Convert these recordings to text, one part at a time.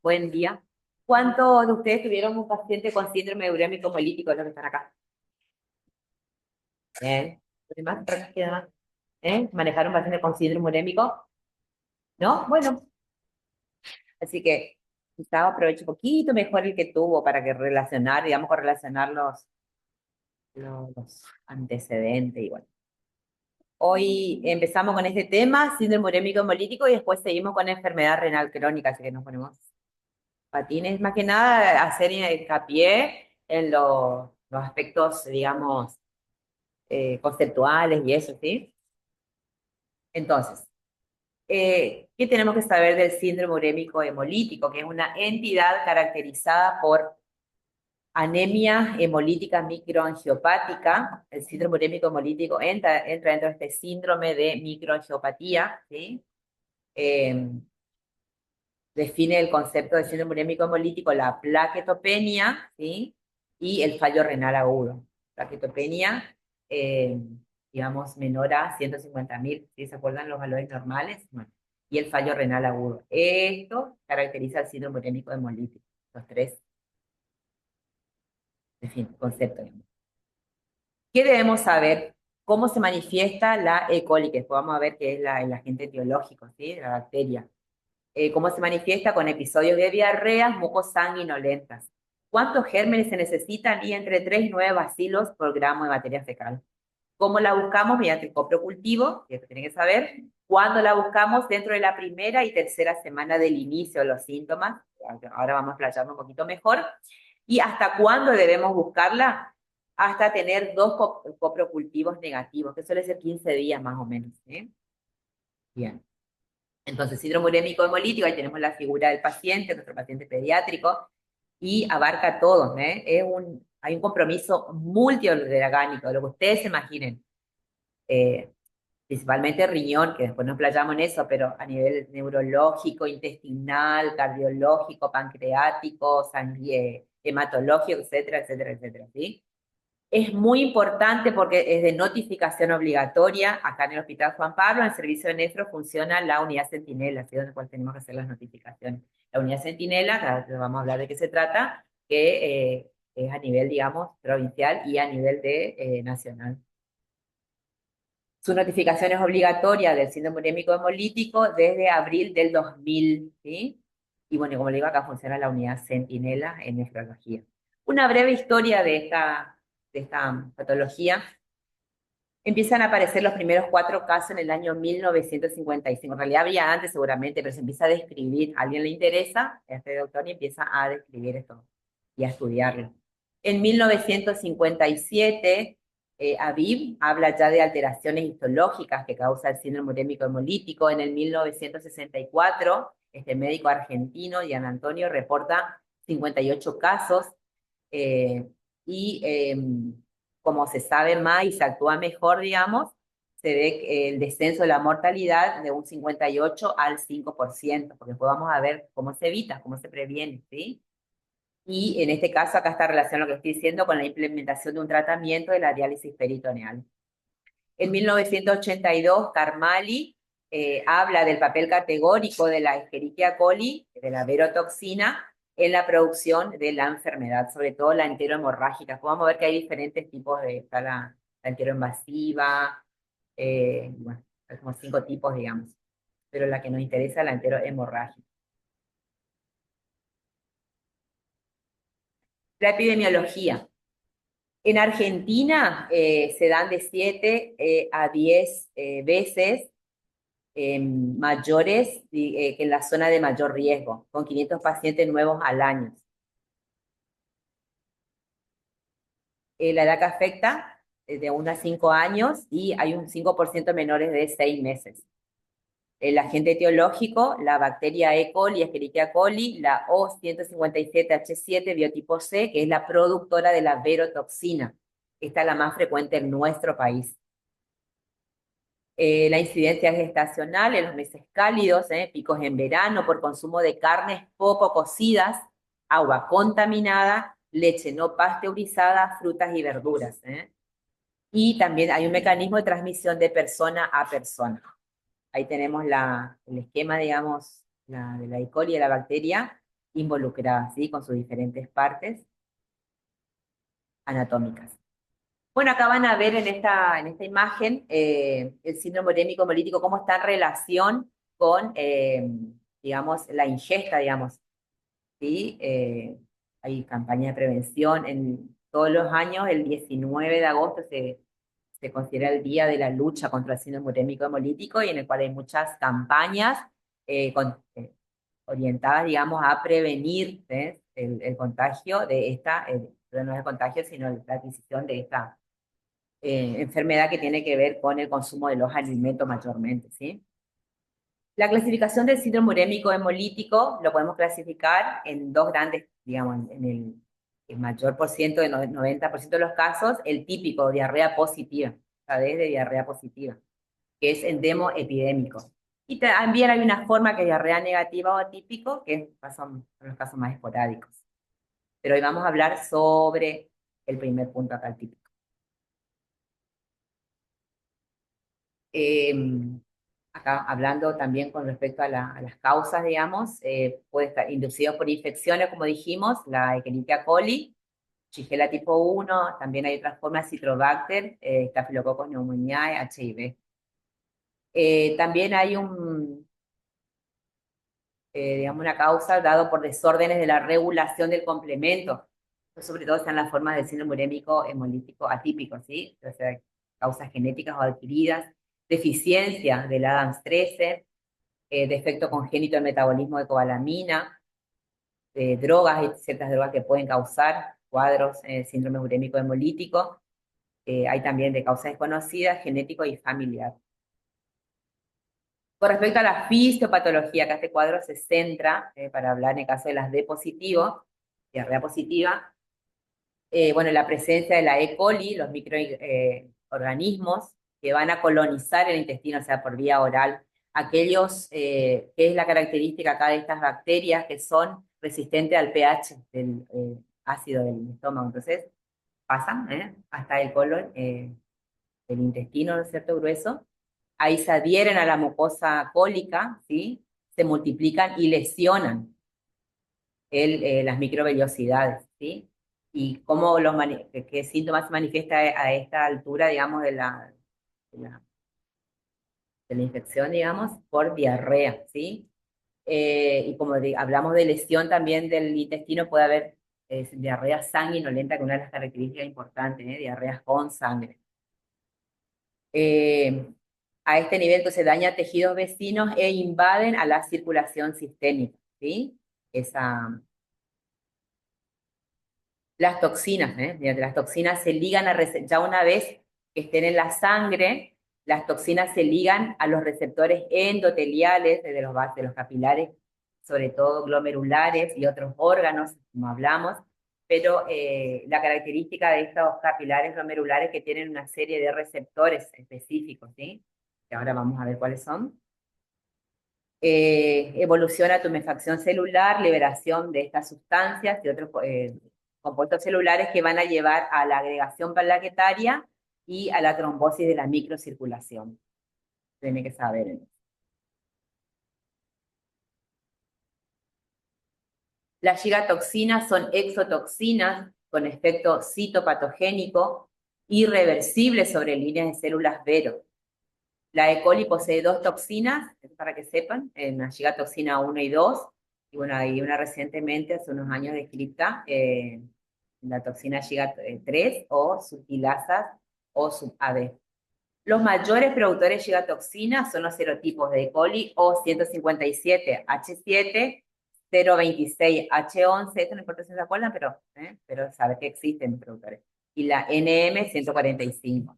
Buen día. ¿Cuántos de ustedes tuvieron un paciente con síndrome urémico hemolítico, los que están acá? Bien. ¿Los demás? ¿Personas que demás? ¿Manejar un paciente con síndrome urémico? ¿No? Bueno, así que quizá aproveche un poquito mejor el que tuvo para que relacionar, digamos, correlacionar los antecedentes y bueno. Hoy empezamos con este tema, síndrome urémico hemolítico, y después seguimos con enfermedad renal crónica, así que nos ponemos patines, más que nada hacer hincapié en los aspectos, digamos, conceptuales y eso, ¿sí? Entonces, ¿qué tenemos que saber del síndrome urémico hemolítico? Que es una entidad caracterizada por anemia hemolítica microangiopática. El síndrome urémico hemolítico entra dentro de este síndrome de microangiopatía, ¿sí? Eh, Define el concepto de síndrome urémico hemolítico la plaquetopenia, ¿sí? Y el fallo renal agudo. Plaquetopenia, eh, digamos, menor a 150.000, ¿sí? ¿Se acuerdan los valores normales? Bueno, y el fallo renal agudo. Esto caracteriza el síndrome urémico hemolítico. Los tres, en fin, conceptos. ¿Qué debemos saber? ¿Cómo se manifiesta la E. coli? Que después vamos a ver qué es el agente etiológico, ¿sí? La bacteria. ¿Cómo se manifiesta? Con episodios de diarreas mucosanguinolentas. ¿Cuántos gérmenes se necesitan? Y entre 3 y 9 bacilos por gramo de materia fecal. ¿Cómo la buscamos? Mediante el coprocultivo, que esto tienen que saber. ¿Cuándo la buscamos? Dentro de la primera y tercera semana del inicio de los síntomas. Ahora vamos a explayarnos un poquito mejor. ¿Y hasta cuándo debemos buscarla? Hasta tener dos coprocultivos negativos, que suele ser 15 días más o menos. Bien. Entonces, síndrome urémico hemolítico, ahí tenemos la figura del paciente, nuestro paciente pediátrico, y abarca todo, ¿eh? Hay un compromiso multiorgánico, lo que ustedes se imaginen. Eh, Principalmente riñón, que después nos playamos en eso, pero a nivel neurológico, intestinal, cardiológico, pancreático, hematológico, etcétera, etcétera, etcétera, ¿sí? Es muy importante porque es de notificación obligatoria. Acá en el Hospital Juan Pablo, en el servicio de nefro, funciona la unidad Centinela, así donde cual tenemos que hacer las notificaciones. La unidad Centinela, que vamos a hablar de qué se trata, que es a nivel, digamos, provincial y a nivel nacional. Su notificación es obligatoria del síndrome urémico hemolítico desde abril del 2000, ¿sí? Y bueno, como le digo, acá funciona la unidad Centinela en nefrología. Una breve historia de esta patología. Empiezan a aparecer los primeros 4 casos en el año 1955. En realidad había antes seguramente, pero se empieza a describir. A alguien le interesa, a este doctor, y empieza a describir esto y a estudiarlo. En 1957, Aviv habla ya de alteraciones histológicas que causa el síndrome urémico hemolítico. En el 1964, este médico argentino, Gian Antonio, reporta 58 casos eh, y como se sabe más y se actúa mejor, digamos, se ve el descenso de la mortalidad de un 58 al 5%, porque después vamos a ver cómo se evita, cómo se previene, ¿sí? Y en este caso acá está relacionado lo que estoy diciendo con la implementación de un tratamiento de la diálisis peritoneal. En 1982, Carmali habla del papel categórico de la Escherichia coli, de la verotoxina, en la producción de la enfermedad, sobre todo la enterohemorrágica. Podemos ver que hay diferentes tipos está la enteroinvasiva, bueno, hay como 5 tipos, digamos, pero la que nos interesa es la enterohemorrágica. La epidemiología. En Argentina se dan de 7 a 10 veces mayores que en la zona de mayor riesgo, con 500 pacientes nuevos al año. La edad que afecta de 1 a 5 años y hay un 5% menores de 6 meses. El agente etiológico, la bacteria E. coli, Escherichia coli, la O157H7 biotipo C, que es la productora de la verotoxina. Esta es la más frecuente en nuestro país. La incidencia es estacional en los meses cálidos, picos en verano por consumo de carnes poco cocidas, agua contaminada, leche no pasteurizada, frutas y verduras. Y también hay un mecanismo de transmisión de persona a persona. Ahí tenemos el esquema, digamos, de la E. coli, de la bacteria. involucrada, ¿sí? Con sus diferentes partes anatómicas. Bueno, acá van a ver en esta imagen el síndrome urémico hemolítico, cómo está en relación con, digamos, la ingesta, digamos, ¿sí? Hay campaña de prevención en todos los años, el 19 de agosto se considera el Día de la Lucha contra el Síndrome Urémico Hemolítico y en el cual hay muchas campañas orientadas, digamos, a prevenir, ¿ves? El contagio de esta, pero no es el contagio, sino la adquisición de esta enfermedad que tiene que ver con el consumo de los alimentos mayormente, ¿sí? La clasificación del síndrome urémico hemolítico lo podemos clasificar en dos grandes, digamos, en el mayor por ciento, de 90% de los casos, el típico, diarrea positiva, ¿sabes? De diarrea positiva, que es endemo epidémico. Y también hay una forma que es diarrea negativa o atípico, que son los casos más esporádicos. Pero hoy vamos a hablar sobre el primer punto acá, el típico. Eh, Acá hablando también con respecto a las causas, digamos, puede estar inducido por infecciones, como dijimos, la Escherichia coli, Shigella tipo 1, también hay otras formas, Citrobacter, Staphylococcus pneumoniae, HIV. También hay digamos, una causa dado por desórdenes de la regulación del complemento, sobre todo están las formas del síndrome urémico hemolítico atípico, ¿sí? O sea, causas genéticas o adquiridas, deficiencia del ADAMS 13, defecto congénito del metabolismo de cobalamina, drogas, y ciertas drogas que pueden causar cuadros, síndrome urémico hemolítico, hay también de causas desconocidas, genético y familiar. Con respecto a la fisiopatología, acá este cuadro se centra, para hablar en el caso de las D positivo, diarrea positiva, bueno, la presencia de la E. coli, los microorganismos que van a colonizar el intestino, o sea, por vía oral, aquellos, que es la característica acá de estas bacterias que son resistentes al pH del ácido del estómago. Entonces, pasan hasta el colon, el intestino, ¿no es cierto?, grueso. Ahí se adhieren a la mucosa cólica, ¿sí? Se multiplican y lesionan las microvellosidades, ¿sí? Y cómo qué síntomas se manifiesta a esta altura, digamos, de la, de la infección, digamos, por diarrea, ¿sí? Y como hablamos de lesión también del intestino, puede haber diarrea sanguinolenta, que es una de las características importantes, diarreas con sangre. Eh, a este nivel, entonces, daña tejidos vecinos e invaden a la circulación sistémica, ¿sí? Esa, las toxinas, mediante las toxinas se ligan ya una vez que estén en la sangre, las toxinas se ligan a los receptores endoteliales de los capilares, sobre todo glomerulares y otros órganos, como hablamos, pero la característica de estos capilares glomerulares es que tienen una serie de receptores específicos, ¿sí? Que ahora vamos a ver cuáles son. Evoluciona tumefacción celular, liberación de estas sustancias y otros compuestos celulares que van a llevar a la agregación plaquetaria y a la trombosis de la microcirculación. Tiene que saber. Las gigatoxinas son exotoxinas con efecto citopatogénico irreversible sobre líneas de células Vero. La E. coli posee dos toxinas, para que sepan, la gigatoxina 1 y 2, y bueno, hay una recientemente, hace unos años descrita, la toxina GIGA3 o subtilasas o sub-AB. Los mayores productores de gigatoxina son los serotipos de E. coli O157H7, 026H11, esto no importa si se acuerdan, pero sabe que existen productores, y la NM145.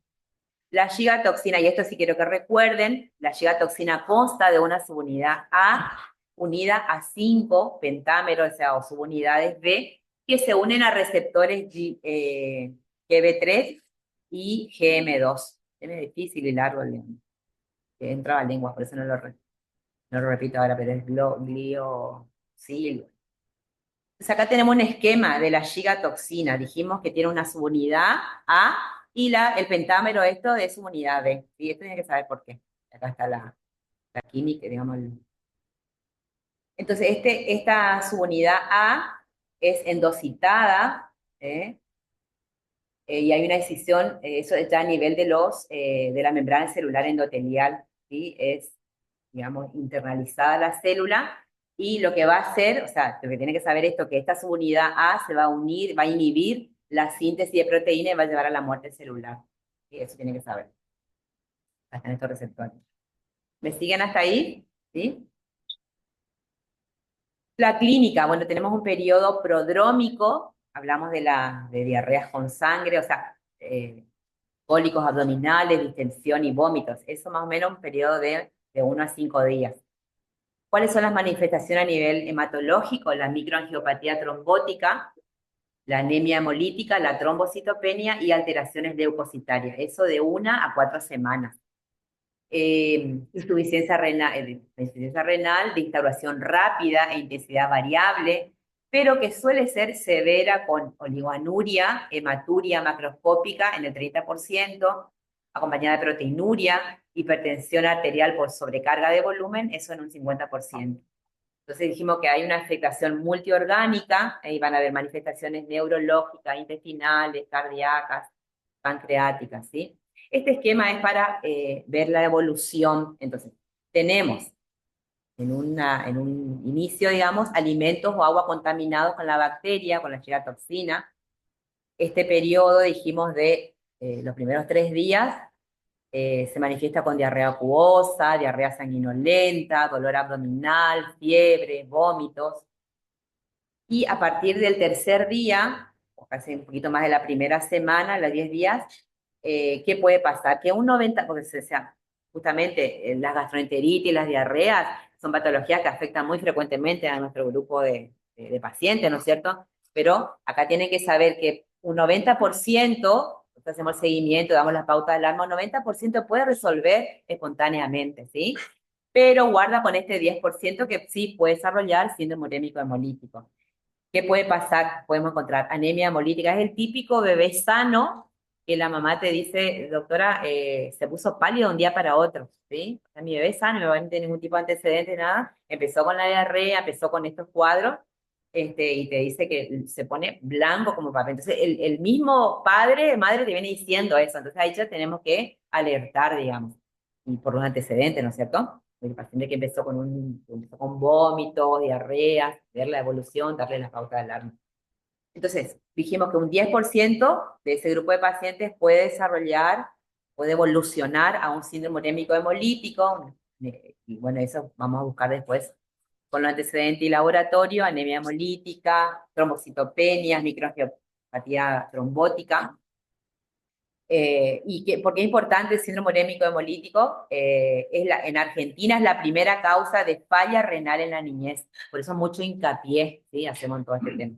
La gigatoxina, y esto sí quiero que recuerden, la gigatoxina consta de una subunidad A unida a 5 pentámeros, o sea, o subunidades B, que se unen a receptores GB3 y GM2. Es difícil y largo que entra a la lengua, por eso no lo repito ahora, pero es gliosil. Entonces acá tenemos un esquema de la gigatoxina. Dijimos que tiene una subunidad A y el pentámero esto es subunidad B. Y esto tiene que saber por qué. Acá está la química, digamos. Entonces, esta subunidad A es endocitada, ¿eh? Y hay una decisión, eso está a nivel de la membrana celular endotelial, ¿sí? Es, digamos, internalizada la célula, y lo que va a hacer, o sea, lo que tiene que saber esto, que esta subunidad A se va a unir, va a inhibir la síntesis de proteína y va a llevar a la muerte celular. ¿Sí? Eso tiene que saber, hasta en estos receptores. ¿Me siguen hasta ahí? ¿Sí? La clínica, bueno, tenemos un periodo prodrómico, hablamos de diarreas con sangre, o sea, cólicos abdominales, distensión y vómitos. Eso más o menos un periodo de 1 a 5 días. ¿Cuáles son las manifestaciones a nivel hematológico? La microangiopatía trombótica, la anemia hemolítica, la trombocitopenia y alteraciones leucocitarias. Eso de 1 a 4 semanas. Insuficiencia renal de instauración rápida e intensidad variable, pero que suele ser severa con oligoanuria, hematuria macroscópica en el 30%, acompañada de proteinuria, hipertensión arterial por sobrecarga de volumen, eso en un 50%. Entonces dijimos que hay una afectación multiorgánica, ahí van a haber manifestaciones neurológicas, intestinales, cardíacas, pancreáticas, ¿sí? Este esquema es para ver la evolución. Entonces, tenemos en un inicio, digamos, alimentos o agua contaminados con la bacteria, con la geratoxina. Este periodo, dijimos, de los primeros 3 días, se manifiesta con diarrea acuosa, diarrea sanguinolenta, dolor abdominal, fiebre, vómitos. Y a partir del tercer día, o casi un poquito más de la primera semana, los 10 días, ¿qué puede pasar? Que un 90, porque sea, justamente las gastroenteritis y las diarreas son patologías que afectan muy frecuentemente a nuestro grupo de pacientes, ¿no es cierto? Pero acá tienen que saber que un 90%, nosotros hacemos el seguimiento, damos las pautas de alarma, un 90% puede resolver espontáneamente, ¿sí? Pero guarda con este 10% que sí puede desarrollar síndrome urémico hemolítico. ¿Qué puede pasar? Podemos encontrar anemia hemolítica. Es el típico bebé sano que la mamá te dice, doctora, se puso pálido de un día para otro, ¿sí? O sea, mi bebé es sano, no tiene ningún tipo de antecedente, nada. Empezó con la diarrea, empezó con estos cuadros, y te dice que se pone blanco como papel. Entonces, el mismo padre, madre te viene diciendo eso. Entonces, ahí ya tenemos que alertar, digamos, y por los antecedentes, ¿no es cierto? El paciente que empezó con vómitos, diarreas, ver la evolución, darle las pautas de alarma. Entonces, dijimos que un 10% de ese grupo de pacientes puede desarrollar, puede evolucionar a un síndrome urémico hemolítico, y bueno, eso vamos a buscar después con los antecedentes y laboratorio, anemia hemolítica, trombocitopenias, microangiopatía trombótica. ¿Por qué es importante el síndrome urémico hemolítico? En Argentina es la primera causa de falla renal en la niñez. Por eso mucho hincapié, ¿sí? Hacemos en todo este tema.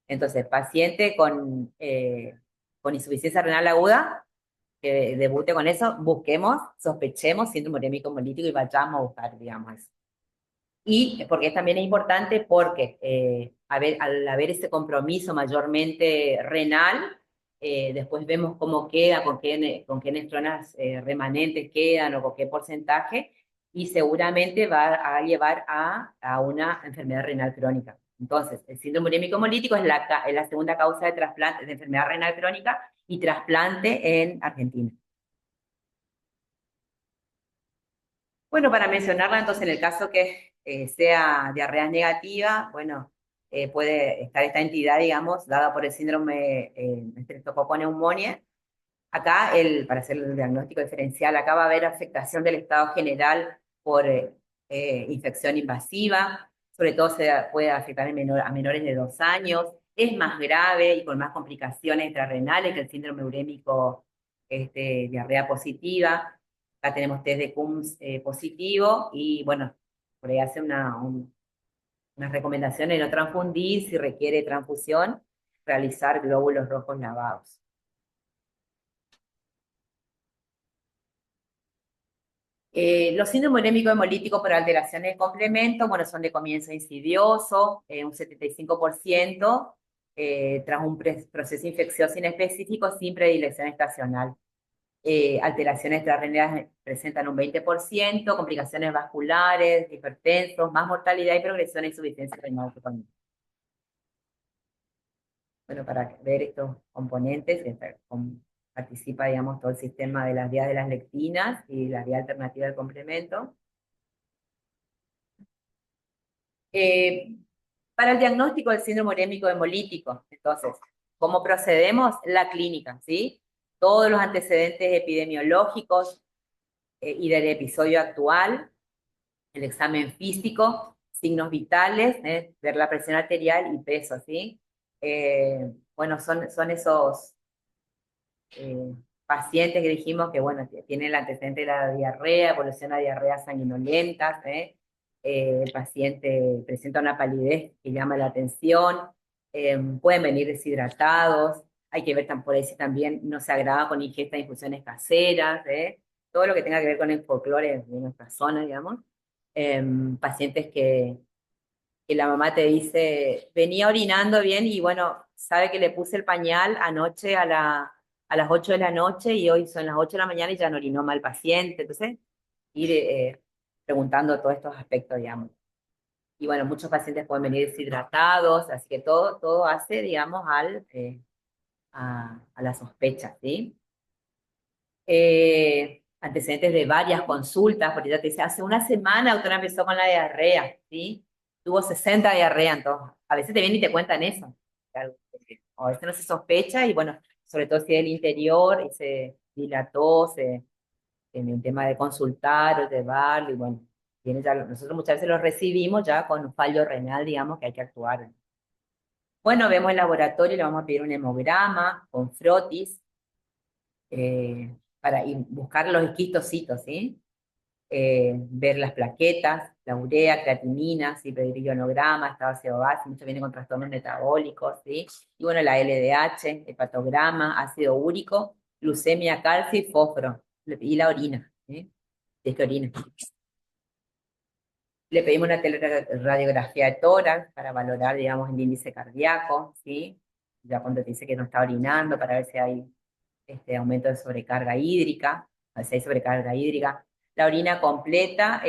Entonces, paciente con insuficiencia renal aguda, que debute con eso, busquemos, sospechemos síndrome urémico hemolítico y vayamos a buscar, digamos, eso. Y porque también es importante porque al haber ese compromiso mayormente renal, después vemos cómo queda, con qué neutronas remanentes quedan o con qué porcentaje, y seguramente va a llevar a una enfermedad renal crónica. Entonces, el síndrome urémico hemolítico es la segunda causa de trasplante de enfermedad renal crónica y trasplante en Argentina. Bueno, para mencionarla, entonces, en el caso que sea diarrea negativa, bueno, puede estar esta entidad, digamos, dada por el síndrome Streptococcus pneumoniae. Acá, para hacer el diagnóstico diferencial, acá va a haber afectación del estado general por infección invasiva, sobre todo se puede afectar a menores de 2 años, es más grave y con más complicaciones extrarrenales que el síndrome urémico diarrea positiva. Acá tenemos test de CUMS positivo y bueno, por ahí hace unas recomendaciones de no transfundir, si requiere transfusión, realizar glóbulos rojos lavados. Los síndromes urémicos hemolíticos por alteraciones de complemento, bueno, son de comienzo insidioso, un 75%, tras un proceso infeccioso inespecífico sin predilección estacional. Alteraciones extrarrenales presentan un 20%, complicaciones vasculares, hipertensos, más mortalidad y progresión e insuficiencia renal crónica. Bueno, para ver estos componentes, participa, digamos, todo el sistema de las vías de las lectinas y la vía alternativa del complemento. Eh, para el diagnóstico del síndrome urémico hemolítico, entonces, ¿cómo procedemos? La clínica, ¿sí? Todos los antecedentes epidemiológicos y del episodio actual, el examen físico, signos vitales, ver la presión arterial y peso, ¿sí? Bueno, son esos eh, pacientes que dijimos que, bueno, tienen el antecedente de la diarrea, evolución a diarreas sanguinolentas, el paciente presenta una palidez que llama la atención, pueden venir deshidratados, hay que ver por ahí si también no se agrava con ingesta de infusiones caseras, todo lo que tenga que ver con el folclore de nuestra zona, digamos. Pacientes que la mamá te dice, venía orinando bien y bueno, sabe que le puse el pañal anoche a las 8 de la noche y hoy son las 8 de la mañana y ya no orinó mal paciente. Entonces, ir preguntando todos estos aspectos, digamos. Y bueno, muchos pacientes pueden venir deshidratados, así que todo hace, digamos, a la sospecha, ¿sí? Antecedentes de varias consultas, porque ya te dice, hace una semana la autora empezó con la diarrea, ¿sí? Tuvo 60 diarrea, entonces, a veces te vienen y te cuentan eso. Claro, o a veces no se sospecha y bueno, sobre todo si es el interior y se dilató, en el tema de consultar o llevarlo, y bueno, nosotros muchas veces los recibimos ya con un fallo renal, digamos, que hay que actuar. Bueno, vemos el laboratorio, le vamos a pedir un hemograma con frotis, para buscar los esquistocitos, ¿sí? Ver las plaquetas, la urea, creatinina, ¿sí? Pedir ionograma, estado ácido base, muchos vienen con trastornos metabólicos, ¿sí? Y bueno, la LDH, hepatograma, ácido úrico, glucemia, calcio y fósforo, y la orina, ¿sí? Si es que orina. Le pedimos una radiografía de tórax para valorar, digamos, el índice cardíaco, ¿sí? Ya cuando te dice que no está orinando, para ver si hay aumento de sobrecarga hídrica, si hay sobrecarga hídrica. La orina completa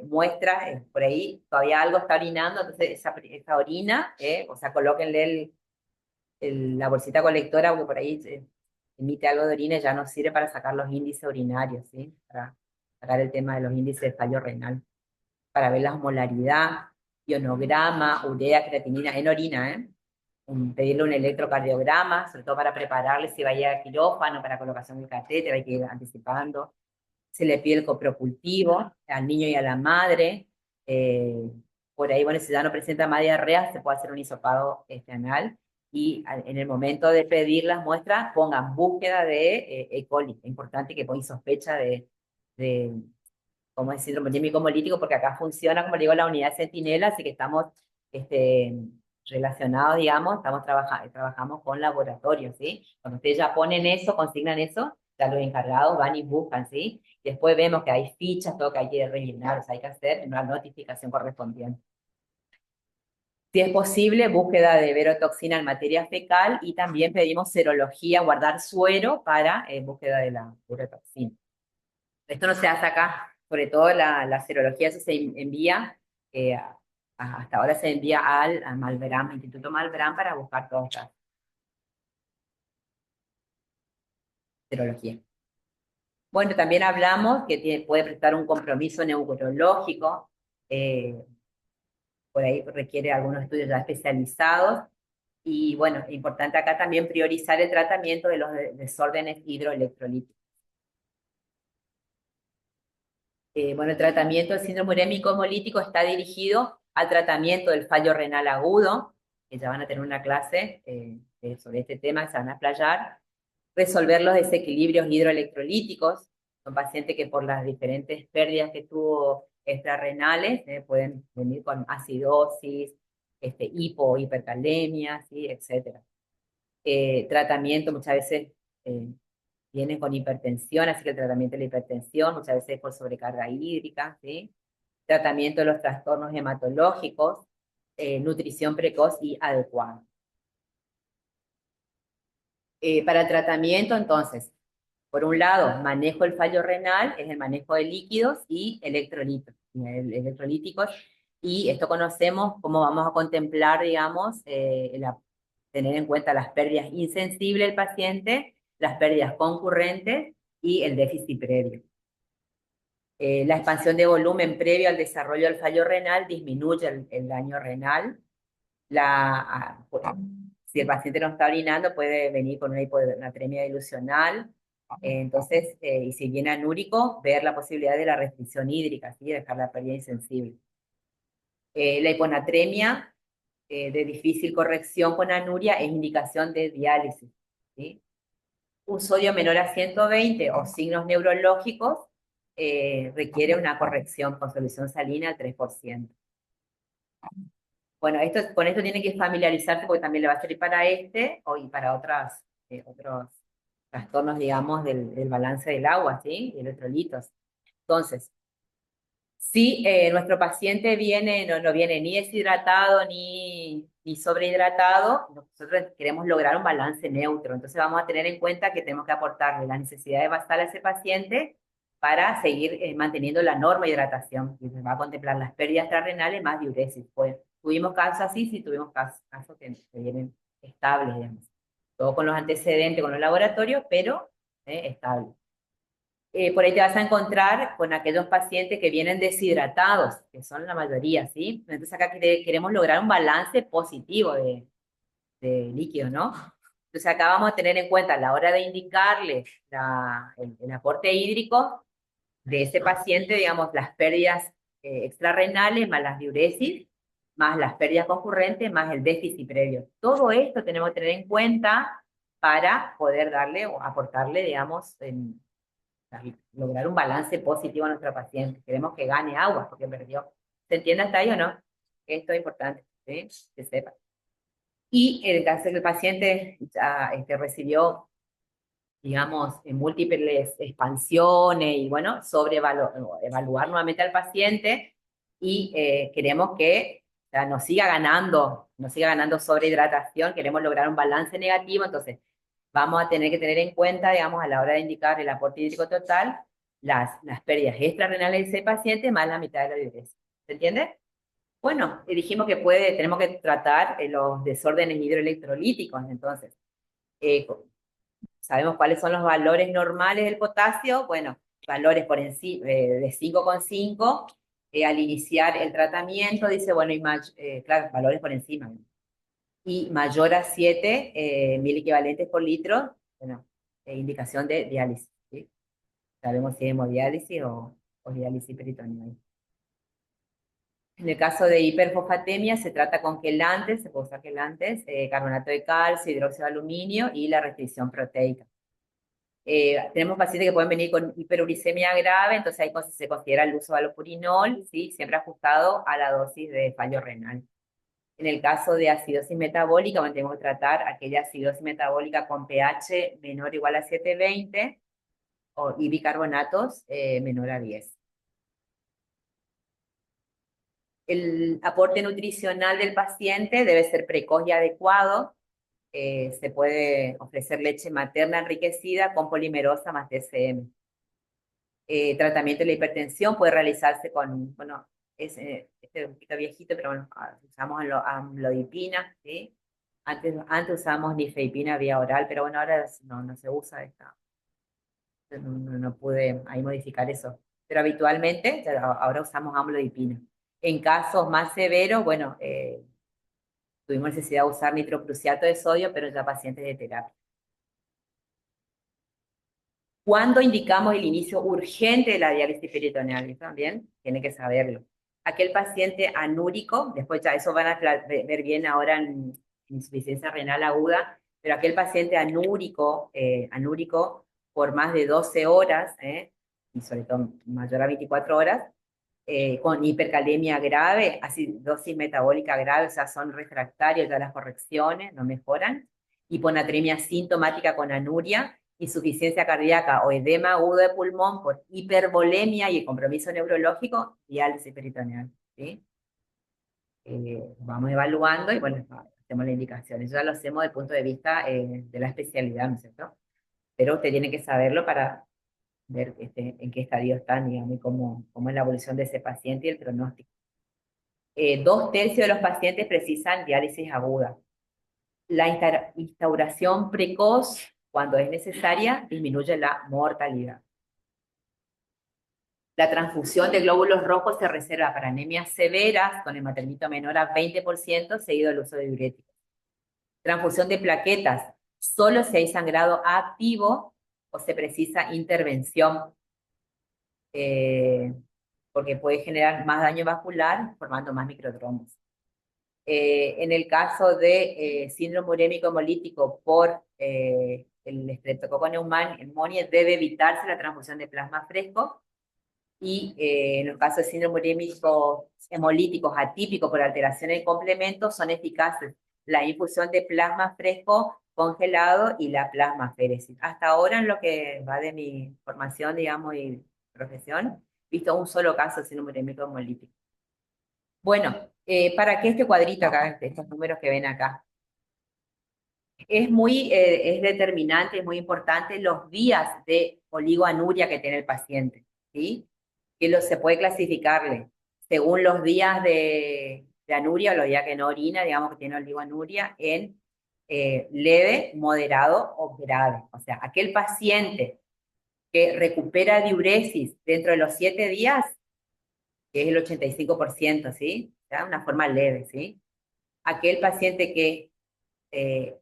muestra, por ahí todavía algo está orinando, entonces esa orina, o sea, colóquenle la bolsita colectora, porque por ahí emite algo de orina y ya no sirve para sacar los índices urinarios, ¿sí? Para sacar el tema de los índices de fallo renal, para ver la osmolaridad, ionograma, urea, creatinina en orina, pedirle un electrocardiograma, sobre todo para prepararle si vaya a quirófano, para colocación del catéter, hay que ir anticipando. Se le pide el coprocultivo al niño y a la madre. eh, por ahí, bueno, si ya no presenta más diarrea, se puede hacer un hisopado anal. Y en el momento de pedir las muestras, pongan búsqueda de E. coli. Es importante que pongan sospecha de como es síndrome bulímico hemolítico, porque acá funciona, como le digo, la unidad centinela, así que estamos este, relacionados, digamos, trabajamos con laboratorios, ¿sí? Cuando ustedes ya ponen eso, consignan eso, ya los encargados van y buscan, ¿sí? Después vemos que hay fichas, todo que hay que rellenar, o sea, hay que hacer una notificación correspondiente. Si es posible, búsqueda de verotoxina en materia fecal y también pedimos serología, guardar suero para búsqueda de la verotoxina. Esto no se hace acá, sobre todo la serología, eso se envía, hasta ahora se envía al Malbrán, Instituto Malbrán, para buscar toda esta serología. Bueno, también hablamos que puede prestar un compromiso neurológico, eh, por ahí requiere algunos estudios ya especializados, y bueno, es importante acá también priorizar el tratamiento de los desórdenes hidroelectrolíticos. Bueno, el tratamiento del síndrome urémico hemolítico está dirigido al tratamiento del fallo renal agudo, que ya van a tener una clase sobre este tema, se van a explayar, resolver los desequilibrios hidroelectrolíticos, son pacientes que por las diferentes pérdidas que tuvo extrarrenales pueden venir con acidosis, hipo, hipercalemia, ¿sí? Etcétera. Tratamiento muchas veces eh, vienen con hipertensión, así que el tratamiento de la hipertensión muchas veces es por sobrecarga hídrica, ¿sí? Tratamiento de los trastornos hematológicos, nutrición precoz y adecuada. Para el tratamiento, entonces, Por un lado, manejo el fallo renal, es el manejo de líquidos y electrolitos, electrolíticos, y esto conocemos cómo vamos a contemplar, digamos, tener en cuenta las pérdidas insensibles del paciente, las pérdidas concurrentes y el déficit previo. La expansión de volumen previo al desarrollo del fallo renal disminuye el daño renal. Si el paciente no está orinando, puede venir con una hiponatremia dilucional. Y si viene anúrico, ver la posibilidad de la restricción hídrica, ¿sí? Dejar la pérdida insensible. La hiponatremia de difícil corrección con anuria es indicación de diálisis, ¿sí? Un sodio menor a 120 o signos neurológicos requiere una corrección con solución salina al 3%. Bueno, con esto tiene que familiarizarse porque también le va a servir para y para otros trastornos, digamos, del balance del agua, ¿sí? Y electrolitos. Entonces, si nuestro paciente no viene ni deshidratado ni sobrehidratado, nosotros queremos lograr un balance neutro. Entonces vamos a tener en cuenta que tenemos que aportarle las necesidades basales a ese paciente para seguir manteniendo la norma de hidratación. Y se va a contemplar las pérdidas extrarrenales más diuresis. Pues tuvimos casos así, sí tuvimos casos que vienen estables, digamos. Todo con los antecedentes, con los laboratorios, pero estables. Por ahí te vas a encontrar con aquellos pacientes que vienen deshidratados, que son la mayoría, ¿sí? Entonces acá queremos lograr un balance positivo de líquido, ¿no? Entonces acá vamos a tener en cuenta a la hora de indicarle el aporte hídrico de ese paciente, digamos, las pérdidas extrarrenales, más las diuresis, más las pérdidas concurrentes, más el déficit previo. Todo esto tenemos que tener en cuenta para poder darle o aportarle, digamos, lograr un balance positivo a nuestro paciente. Queremos que gane agua porque perdió. ¿Se entiende hasta ahí o no? Esto es importante, ¿sí? Que sepa. Y en el caso de que el paciente ya recibió, digamos, en múltiples expansiones y bueno, evaluar nuevamente al paciente y queremos que nos siga ganando sobrehidratación, queremos lograr un balance negativo, entonces vamos a tener que tener en cuenta, digamos, a la hora de indicar el aporte hídrico total, las pérdidas extrarrenales de ese paciente más la mitad de la diuresis. ¿Se entiende? Bueno, y dijimos que tenemos que tratar los desórdenes hidroelectrolíticos, entonces, eh, sabemos cuáles son los valores normales del potasio, bueno, valores por encima de 5,5, al iniciar el tratamiento, dice, bueno, claro, valores por encima, ¿no? Y mayor a 7 mil equivalentes por litro, bueno, indicación de diálisis, ¿sí? Sabemos si es hemodiálisis o diálisis peritoneal. En el caso de hiperfosfatemia se trata con quelantes, se puede usar quelantes, carbonato de calcio, hidróxido de aluminio y la restricción proteica. Tenemos pacientes que pueden venir con hiperuricemia grave, entonces ahí se considera el uso de allopurinol, ¿sí? Siempre ajustado a la dosis de fallo renal. En el caso de acidosis metabólica, bueno, tenemos que tratar aquella acidosis metabólica con pH menor o igual a 7,20 y bicarbonatos menor a 10. El aporte nutricional del paciente debe ser precoz y adecuado. Se puede ofrecer leche materna enriquecida con polimerosa más TCM. Tratamiento de la hipertensión puede realizarse con, bueno, este es un poquito viejito, pero bueno, usamos amlodipina, ¿sí? Antes usábamos nifedipina vía oral, pero bueno, ahora no se usa esta. No pude ahí modificar eso. Pero habitualmente ahora usamos amlodipina. En casos más severos, bueno, tuvimos necesidad de usar nitroprusiato de sodio, pero ya pacientes de terapia. ¿Cuándo indicamos el inicio urgente de la diálisis peritoneal? También tiene que saberlo. Aquel paciente anúrico, después ya eso van a ver bien ahora en insuficiencia renal aguda, pero aquel paciente anúrico por más de 12 horas, y sobre todo mayor a 24 horas, con hipercalemia grave, acidosis metabólica grave, o sea, son refractarios ya las correcciones, no mejoran, hiponatremia sintomática con anuria, insuficiencia cardíaca o edema agudo de pulmón por hipervolemia y el compromiso neurológico, diálisis peritoneal, ¿sí? Vamos evaluando y bueno, hacemos la indicación. Eso ya lo hacemos desde el punto de vista de la especialidad, ¿no es cierto? pero usted tiene que saberlo para ver en qué estadio están, digamos, y cómo es la evolución de ese paciente y el pronóstico. 2/3 de los pacientes precisan diálisis aguda. La instauración precoz, cuando es necesaria, disminuye la mortalidad. La transfusión de glóbulos rojos se reserva para anemias severas, con hematocrit menor a 20%, seguido del uso de diuréticos. Transfusión de plaquetas, solo si hay sangrado activo o se precisa intervención, eh, porque puede generar más daño vascular formando más microtrombos. En el caso de síndrome urémico hemolítico por el Streptococcus pneumoniae, debe evitarse la transfusión de plasma fresco, y en los casos de síndrome urémico hemolíticos atípicos por alteración de complementos son eficaces la infusión de plasma fresco congelado y la plasmaféresis. Hasta ahora, en lo que va de mi formación, digamos, y profesión, he visto un solo caso de síndrome urémico hemolítico. Bueno, ¿para qué este cuadrito acá, estos números que ven acá? Es determinante, es muy importante los días de oligoanuria que tiene el paciente, ¿sí? Se puede clasificarle según los días de anuria o los días que no orina, digamos que tiene oligoanuria, en leve, moderado o grave. O sea, aquel paciente que recupera diuresis dentro de los 7 días, que es el 85%, ¿sí? O sea, una forma leve, ¿sí? Aquel paciente que eh,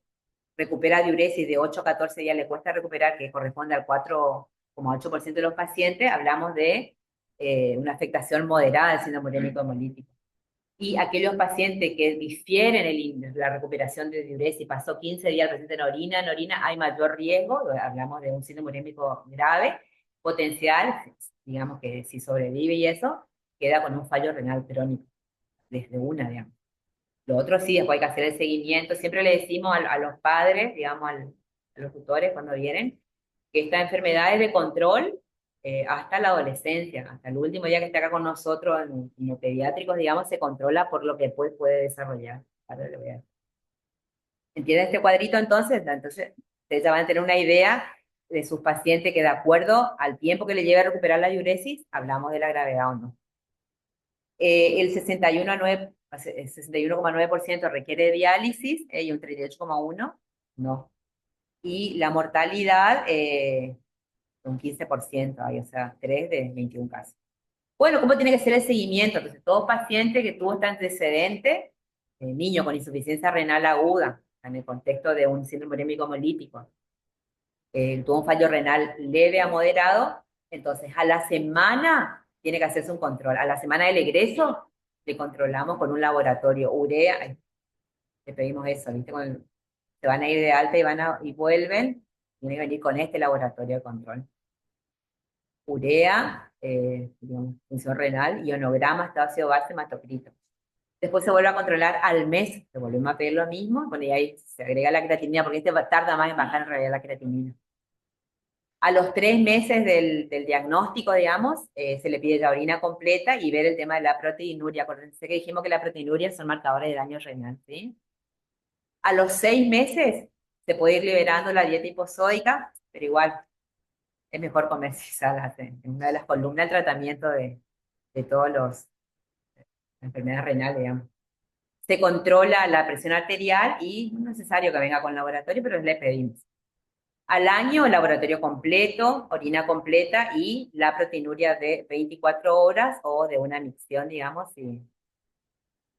recupera diuresis de 8 a 14 días, le cuesta recuperar, que corresponde al 4,8% de los pacientes, hablamos de una afectación moderada del síndrome urémico hemolítico. Y aquellos pacientes que difieren la recuperación de diuresis, pasó 15 días el paciente en orina, hay mayor riesgo, hablamos de un síndrome urémico grave, potencial, digamos que si sobrevive y eso, queda con un fallo renal crónico, desde una, digamos. Lo otro sí, después hay que hacer el seguimiento. Siempre le decimos a los padres, digamos, a los tutores cuando vienen, que esta enfermedad es de control hasta la adolescencia, hasta el último día que está acá con nosotros en los pediátricos, digamos, se controla por lo que después puede desarrollar. Ahora le voy a... ¿Entiende este cuadrito entonces? Entonces, ustedes ya van a tener una idea de sus pacientes que de acuerdo al tiempo que le lleve a recuperar la diuresis, hablamos de la gravedad o no. El 61,9% requiere diálisis y un 38,1% no. Y la mortalidad, un 15%, o sea, 3 de 21 casos. Bueno, ¿cómo tiene que ser el seguimiento? Entonces, todo paciente que tuvo este antecedente, niño con insuficiencia renal aguda, en el contexto de un síndrome urémico hemolítico, tuvo un fallo renal leve a moderado, entonces a la semana tiene que hacerse un control. A la semana del egreso le controlamos con un laboratorio urea, le pedimos eso, ¿viste? Cuando se van a ir de alta y vuelven, tienen que venir con este laboratorio de control. Urea, digamos, función renal, ionograma, estado ácido base, hematocrito. Después se vuelve a controlar al mes, se volvemos a pedir lo mismo, bueno, y ahí se agrega la creatinina, porque tarda más en bajar en realidad la creatinina. A los 3 meses del diagnóstico, digamos, se le pide la orina completa y ver el tema de la proteinuria. Acuérdense que dijimos que la proteinuria son marcadores de daño renal, ¿sí? A los 6 meses se puede ir liberando la dieta hiposódica, pero igual es mejor comer cisalas en una de las columnas del tratamiento de todas las enfermedades renales, digamos. Se controla la presión arterial y no es necesario que venga con laboratorio, pero le pedimos. Al año, laboratorio completo, orina completa y la proteinuria de 24 horas o de una micción, digamos, si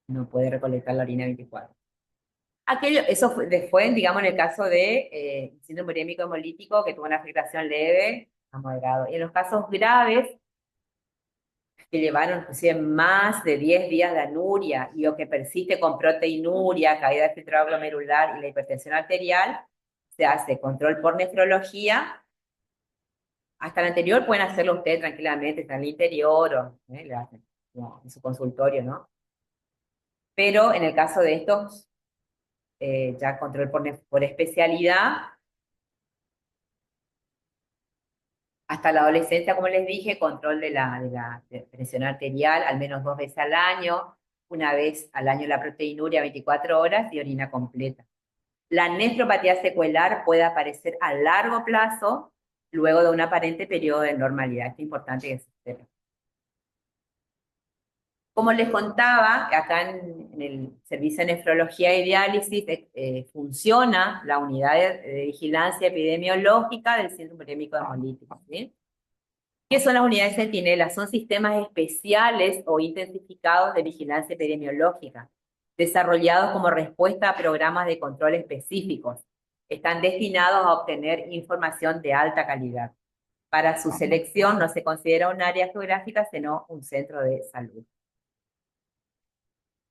no puede recolectar la orina 24. Eso fue, digamos, en el caso de síndrome urémico hemolítico que tuvo una afectación leve a moderado. Y en los casos graves, que llevaron inclusive más de 10 días de anuria y o que persiste con proteinuria, caída del filtrado glomerular y la hipertensión arterial, se hace control por nefrología. Hasta el anterior pueden hacerlo ustedes tranquilamente, está en el interior o le hacen como en su consultorio, ¿no? Pero en el caso de estos, ya control por especialidad, hasta la adolescencia, como les dije, control de presión arterial al menos 2 veces al año, una vez al año la proteinuria 24 horas y orina completa. La nefropatía secuelar puede aparecer a largo plazo luego de un aparente periodo de normalidad. Es importante que se sepa. Como les contaba, acá en el servicio de nefrología y diálisis funciona la unidad de vigilancia epidemiológica del síndrome urémico hemolítico, ¿sí? ¿Qué son las unidades centinelas? Son sistemas especiales o intensificados de vigilancia epidemiológica, desarrollados como respuesta a programas de control específicos. Están destinados a obtener información de alta calidad. Para su selección no se considera un área geográfica, sino un centro de salud.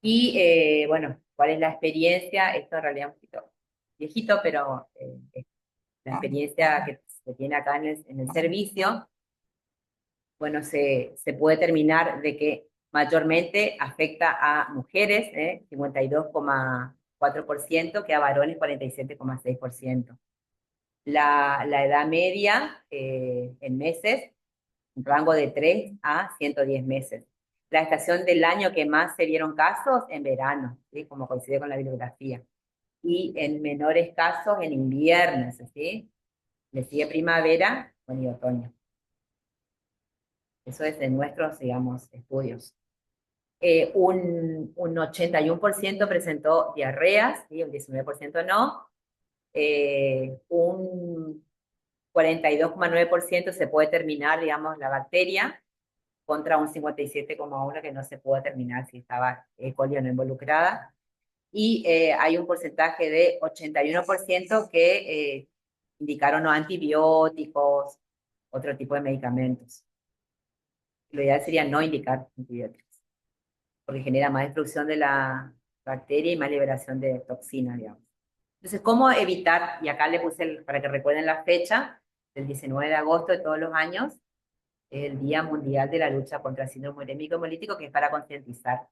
Y bueno, ¿cuál es la experiencia? Esto en realidad es un poquito viejito, pero es la experiencia que se tiene acá en el servicio. Bueno, se puede terminar de que mayormente afecta a mujeres, 52,4%, que a varones 47,6%. La edad media en meses, un rango de 3 a 110 meses. La estación del año que más se vieron casos en verano, ¿sí? Como coincide con la bibliografía. Y en menores casos en invierno, ¿sí? Le sigue primavera, bueno, y otoño. Eso es en nuestros, digamos, estudios. Un 81% presentó diarreas, ¿sí? Un 19% no. Un 42,9% se puede terminar, digamos, la bacteria, contra un 57,1% que no se pudo terminar si estaba E. coli no involucrada. Y hay un porcentaje de 81% que indicaron no antibióticos, otro tipo de medicamentos. Lo ideal sería no indicar antibióticos, porque genera más destrucción de la bacteria y más liberación de toxinas, digamos. Entonces, ¿cómo evitar? Y acá le puse, para que recuerden la fecha, el 19 de agosto de todos los años, es el Día Mundial de la Lucha contra el Síndrome Urémico Hemolítico, que es para concientizar.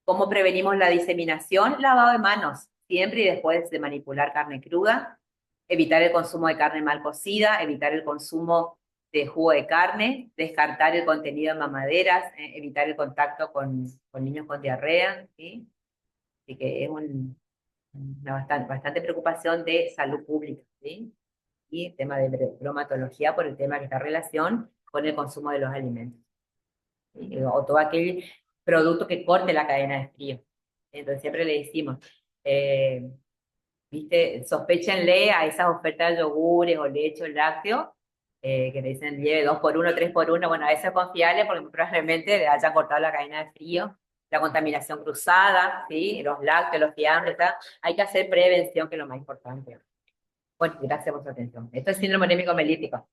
¿Cómo prevenimos la diseminación? Lavado de manos, siempre y después de manipular carne cruda, evitar el consumo de carne mal cocida, evitar el consumo de jugo de carne, descartar el contenido de mamaderas, evitar el contacto con niños con diarrea, ¿sí? Así que es una bastante preocupación de salud pública, ¿sí? Y el tema de bromatología por el tema que está en relación con el consumo de los alimentos, ¿sí? O todo aquel producto que corte la cadena de frío. Entonces siempre le decimos, eh, ¿viste? Sospéchenle a esas ofertas de yogures o leche o lácteo, que le dicen lleve 2 por 1, 3 por 1. Bueno, a eso es confiable porque probablemente le hayan cortado la cadena de frío, la contaminación cruzada, ¿sí? Los lácteos, los fiambres, ¿tá? Hay que hacer prevención, que es lo más importante. Bueno, gracias por su atención. Esto es síndrome anémico melítico.